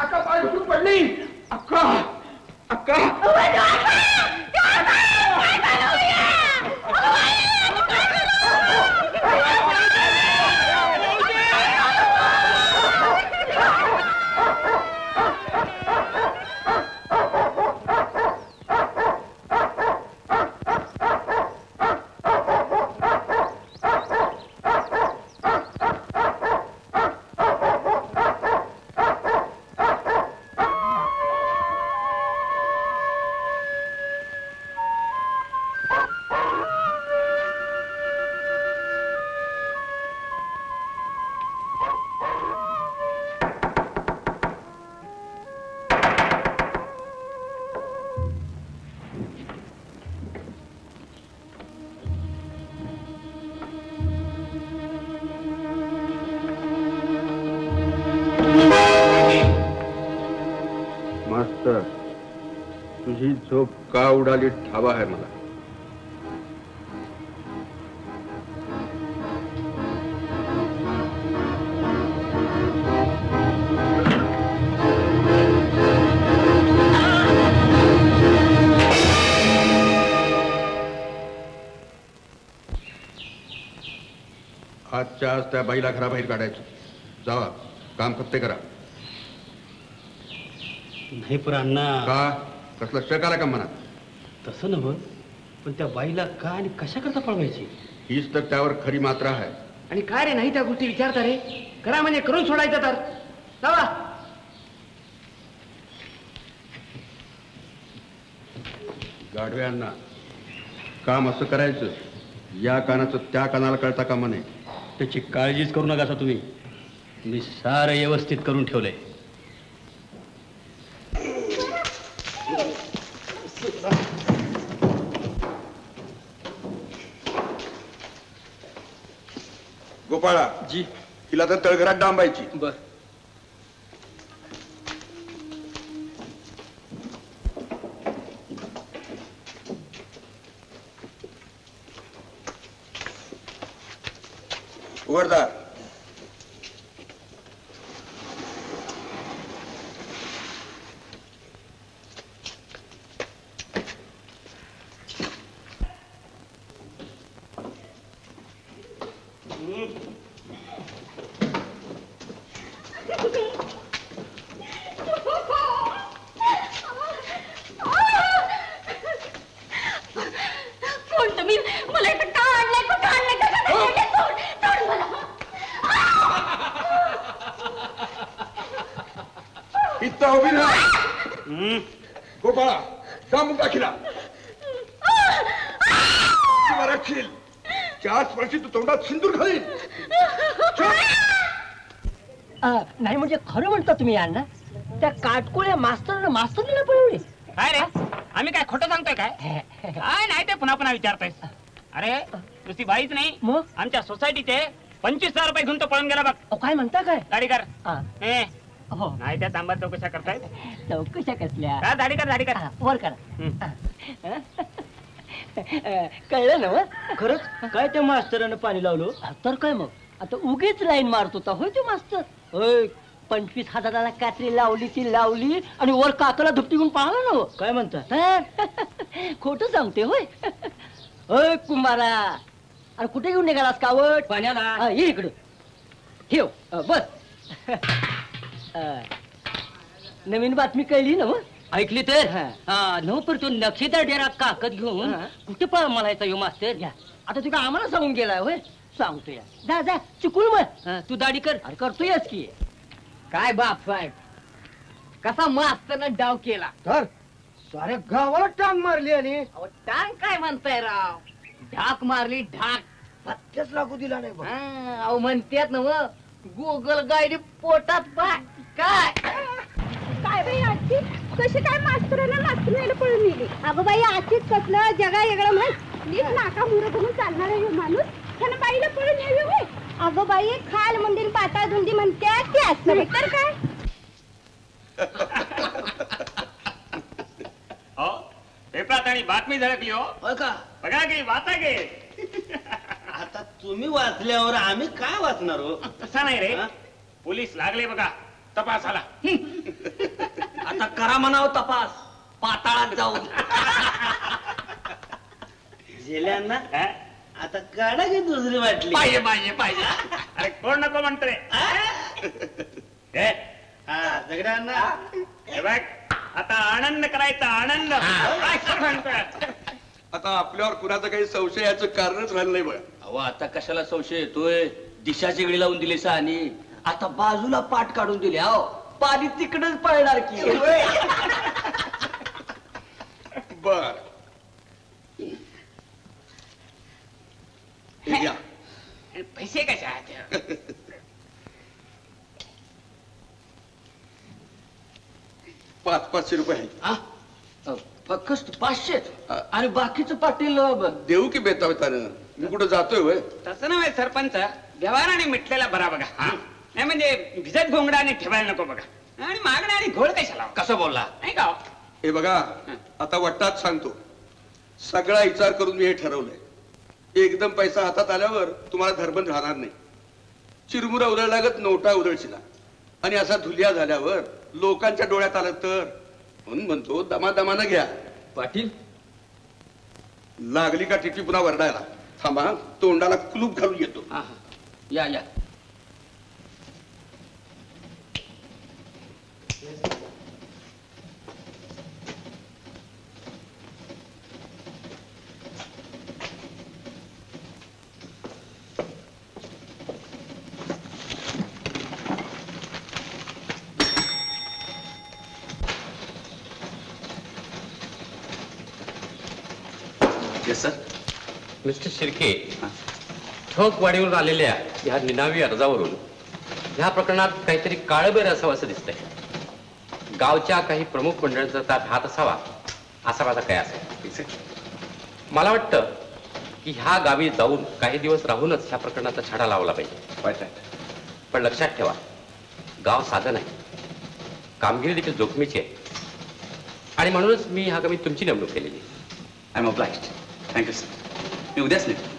अक्का पाय पडली. अक्का अक्का तुझी झोप का उडाली ठावा आहे मला. आजच्या आज त्या बाईला घराबाहेर काढायचं. जावा, काम फत्ते करा. नाही पण अण्णा. का? कसला शक आला का मनात? तसं नव्ह, पण त्या बाईला का आणि कशा करता पळवायची? हीच तर त्यावर खरी मात्रा आहे. आणि काय रे नाही त्या गोष्टी विचारता रे. करा म्हणजे करून सोडायचं तर. जावा. गाढव्यांना काम असं करायचं, या कानाचं त्या कानाला कळता कामा नये. त्याची काळजीच करू नका तुम्ही. मी सारं व्यवस्थित करून ठेवलंय. गोपाळा जी. तिला तर तळघरात डांबायची. बर. उघडदार. गोपाळा डांबून टाकीला. रक्षील 4 वर्षी तू तोंडात सिंदूर घालीन. नाही म्हणजे खरं म्हणता तुम्ही यांना? त्या काटकोळ्या मास्तरला पळवले. काय रे, आम्ही काय खोटं सांगतोय काय? काय नाही ते पुन्हा पुन्हा विचारतोय. अरे नुसती बाईच नाही, मग आमच्या सोसायटीचे 25,000 रुपये घेऊन तो पळून गेला बघ. काय म्हणता काय? दाढीकर. हो नाही त्या तांब्यात चौकशा करतायत. चौकशा कसल्या? दाढीकर वर करा. कळलं ना? खरंच काय त्या मास्तरानं पाणी लावलं? तर काय मग, आता उगीच लाईन मारत होता होय तो मास्तर. होय 25,000ला कात्री लावली ती लावली आणि वर काकाला धुपटी घेऊन पाहिलं ना. काय म्हणता? खोटं सांगते होय. होय कुंभारा, अरे कुठे घेऊन निघालास कावट? पाण्याला. ये इकडं ठेव. बस. नवीन बातमी कळली ना? ऐकली तर नव पर तो नक्षीदार डेरा काकत घेऊन कुठे पळ म्हणायचा यो मास्तर. घ्या आता तू का आम्हाला सांगून गेलाय होय? सांगतो या. जा जा चुकून मग. तू दाढी कर. अरे करतोयच की. काय बाप साहेब, कसा मास्तरनं डाव केला. तर साऱ्या गावाला टांग मारली आणि टांग काय म्हणताय राव? ढाक मारली ढाक. पत्त्याच लागू दिला नाही. अहो म्हणतात ना व गुगल गायडी पोटात पाय. काय काय बाई आजची कशी काय मास्तराला पळून नेली? अगं बाई आजचीच कसलं जगा वेगळं म्हण. नीट नाका मुरत म्हणून चालणार आहे माणूस, त्यानं बाईला पळून नेली होय. अगं बाई खाल मंदिर पाताळ धुंदी म्हणते ते असतं तर काय. पेपरात आणि बातमी झळकली हो. का बघा की वाचा गे. आता तुम्ही वाचल्यावर आम्ही काय वाचणार हो? तसा नाही रे, पोलीस लागले बघा तपासाला. करा म्हणाव तपास पाताळात जाऊन. जेल्यांना आता काढा की दुसरी वाटली. पाहिजे पाहिजे पाहिजे. अरे कोण नको म्हणतोय. हा दगडांना हे बघ आता आनंद करायचा आनंद. काय म्हणतोय आता आपल्यावर कुणाचं काही संशयाचं कारणच राहिलं नाही बघा. अहो आता कशाला संशय येतोय. दिशा चिगडी लावून दिली आणि आता बाजूला पाठ काढून दिली. अहो पाणी तिकडच पळणार की. बर हे घ्या. पैसे कसे आहेत. 500 रुपये आहेत. फक्त 500 आणि बाकीचं पाटील देऊ की बेतावतानं. मी कुठं जातोय वय. तसं नव्हे सरपंच. व्यवहार आणि मिटलेला बरा बघा. नाही म्हणजे भिजत घोंगडा आणि ठेवायला नको बघा. आणि मागणं आणि घोळ कशाला. कसं बोलला नाही का हे बघा आता वट्टात सांगतो. सगळा विचार करून मी हे ठरवलंय. एकदम पैसा हातात आल्यावर तुम्हाला धर्मन राहणार नाही. चिरमुरा उधळल्यागत नोटा उधळशिला आणि असा धुलिया झाल्यावर लोकांच्या डोळ्यात आलं तर. म्हणून म्हणतो दमादमानं घ्या. पाटील लागली का टिटी पुन्हा वरडायला. थांबा तोंडाला कुलूप घालून येतो. या या. सर मिस्टर शिर्के ठोक वाढीवरून आलेल्या ह्या निनावी अर्जावरून ह्या प्रकरणात काहीतरी काळबेर असावं असं दिसतंय. गावच्या काही प्रमुख मंडळांचा त्यात हात असावा असा माझा कयास आहे. मला वाटतं की ह्या गावी जाऊन काही दिवस राहूनच ह्या प्रकरणाचा छडा लावला पाहिजे. पण लक्षात ठेवा गाव साधं नाही. कामगिरी देखील जोखमीची आहे आणि म्हणूनच मी ह्या गावी तुमची नेमणूक केलेली. I am obliged. Thank you sir. मी उद्याच निघतो.